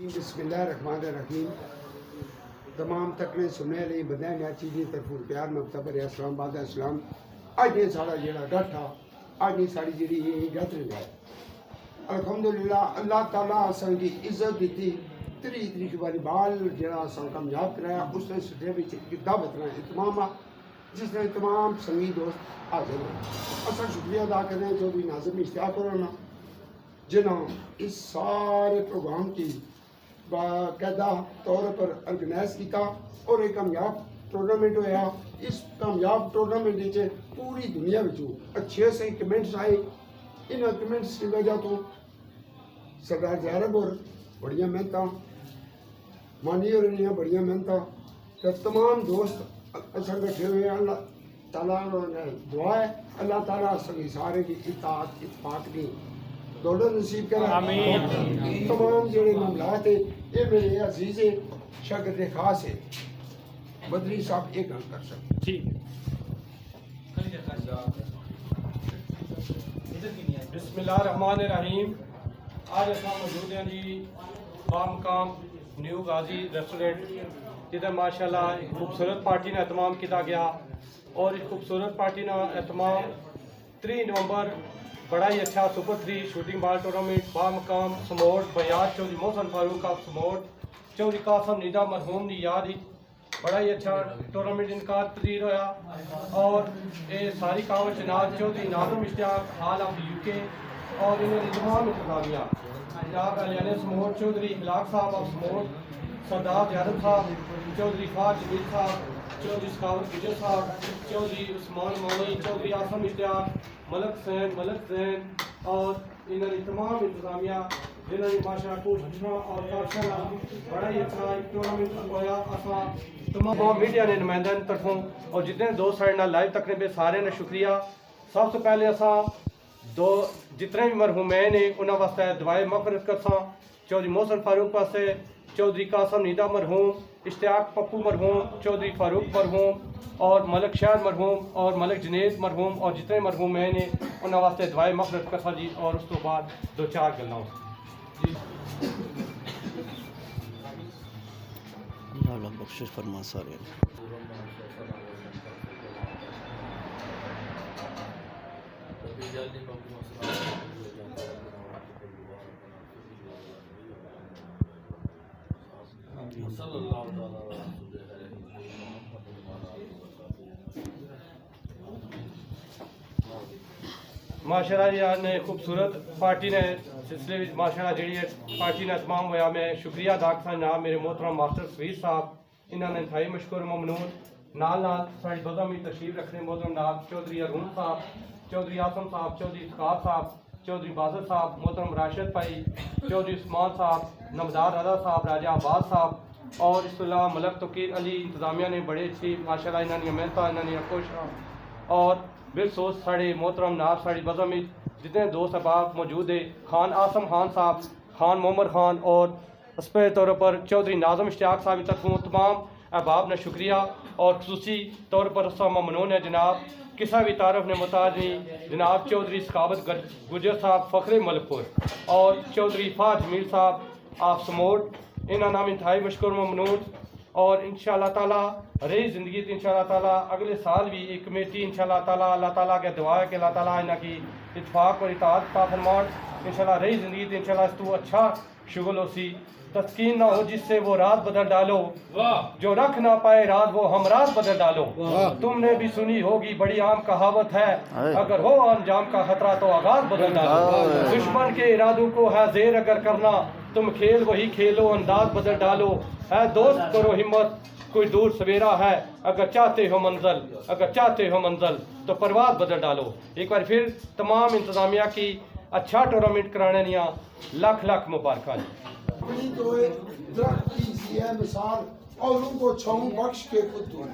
بسم اللہ الرحمن الرحیم. تمام تکنے سننے لئی بدائیں نیاچی دی طرفوں پیار مکتبر اسلام آباد اسلام. آج یہ سارا جیڑا ڈٹھا آج یہ ساری جیڑی یہ ڈٹ رہی ہے. الحمدللہ اللہ تعالیٰ اساں کی عزت دیتی طریق والی بال جیڑا اساں کامیاب کرایا. اس نے سٹھے بھی دعوت رہا اہتمام جس نے تمام سنگی دوست حاضر ہیں. اساں شکریہ ادا کریں جو بھی ناظم اشتیاق ہونا جنہوں اس سارے پروگرام کی باقاعدہ طور پر آرگنائز کیتا اور ایک کامیاب ٹورنامنٹ ہویا. اس کامیاب ٹورنامنٹ میں پوری دنیا میں اچھے سے کمنٹس آئے. ان کمنٹس کی وجہ تو سردار زیرب اور بڑیاں محنت مانی اور بڑیاں محنت تمام دوست اثر بیٹھے ہوئے ہیں. اللہ تعالیٰ دعا ہے اللہ تعالیٰ سبھی سارے کی اطاعت اتفاق کی دولت نصیب کرے. آمین. تمام جڑے معاملات ہیں یہ میرے عزیز شاگرد خاص ہے بدری صاحب ایک گل کر سکتے. ٹھیک بسم اللہ الرحمن الرحیم. آج اصل موجود ہیں جی بامقام نیو غازی ریسٹورینٹ جدھر ماشاء اللہ ایک خوبصورت پارٹی نے اہتمام کیا گیا اور اس خوبصورت پارٹی نے اہتمام 3 نومبر بڑا ہی اچھا سپر 3 شوٹنگ بال ٹورنامنٹ بامقام سموٹ بیاض چودھری محسن فاروق کا سموٹ چودھری قاسم نیدا مرحوم کی یاد ہی بڑا ہی اچھا ٹورنامنٹ انعقاد پذیر ہوا. اور یہ ساری کام جناب چودھری ناظم اشتیاق حال آف یو کے اور انہوں نے تمام انتظامیہ جناب علیان سموٹ چودھری اخلاق صاحب آف سموٹ سردار یادو صاحب چودھری فاج جمیل صاحب چودھری سکاوت وجے صاحب چودھری عثمان مانی چودھری آسم اشتیاق ملک زین اور انہوں نے تمام انتظامیہ جنہوں نے ماشاء کوششاں اور بڑا ہی اچھا ٹورنامنٹ ہوا. تمام میڈیا نے نمائندہ طرفوں اور جتنے دوست سارے لائیو تقریب پہ سارے نے شکریہ. سب سے پہلے اساں جتنے بھی مرحومین ہیں انہوں واسطے دعائے مغفرت کرساں. چودھری محسن فاروق واسطے چودھری قاسم نیدا مرحوم اشتیاق پپو مرحوم چودھری فاروق مرحوم اور ملک شہر مرحوم اور ملک جنید مرحوم اور جتنے مرحومین ہیں انہوں واسطے دعائے مغفرت کرساں جی. اور اس تو بعد 2-4 گلاں جی. اللہ بخشش فرما سارے. ماشاء اللہ جی آج نے خوبصورت پارٹی نے سلسلے میں ماشاء اللہ جی پارٹی نے تمام ہوا. میں شکریہ ادا کرتا جناب میرے محترم ماسٹر سفیر صاحب انہوں نے انتہائی مشکور ممنون. نال ساری بزم میں تشریف رکھنے محترم ناب چودھری ارون صاحب چودھری آسم صاحب چودھری اسقاط صاحب چودھری بازر صاحب محترم راشد بھائی چودھری عثمان صاحب نمدار رضا صاحب راجہ عباس صاحب اور اس کے علاوہ ملک توقیر علی انتظامیہ نے بڑے اچھی ماشاء اللہ انہوں نے محنت انہوں نے کوشش اور بالخصوص ساڑے محترم ناب ساڑی بزم میں جتنے دوست احباب موجود ہیں خان آسم خان صاحب خان محمد خان اور اسپے طور پر چودھری ناظم اشتیاق صاحب کی طرفوں تمام احباب نے شکریہ اور خصوصی طور پر ممنون ہے جناب کسا بھی تعارف نے محتاج نہیں جناب چودھری سکاوت گجر صاحب فخر ملک پور اور چودھری فاج جمیل صاحب آپ سموٹ انہوں نام انتہائی مشکور ممنون. اور انشاءاللہ تعالیٰ رہی زندگی تو انشاءاللہ تعالیٰ اگلے سال بھی ایک کمیٹی انشاءاللہ تعالیٰ اللہ تعالیٰ کے دعا ہے کہ اللہ تعالیٰ انہوں کی اتفاق اور اطاعت پا فرمان. انشاءاللہ رہی زندگی تو انشاءاللہ اس تو اچھا شغل ہو سی. تسکین نہ ہو جس سے وہ رات بدل ڈالو جو رکھ نہ پائے رات وہ ہم رات بدل ڈالو. تم نے بھی سنی ہوگی بڑی عام کہاوت ہے اگر ہو انجام کا خطرہ تو آغاز بدل ڈالو. دشمن کے ارادوں کو ہے زیر اگر کرنا تم کھیل وہی کھیلو انداز بدل ڈالو. اے دوست کرو ہمت کوئی دور سویرا ہے اگر چاہتے ہو منزل تو پرواز بدل ڈالو. ایک بار پھر تمام انتظامیہ کی اچھا ٹورنامنٹ کرانے نیا لاکھ مبارکہ. اپنی تو درخت کی سی ہے مثال اور ان کو چھاؤں بخش کے خود دور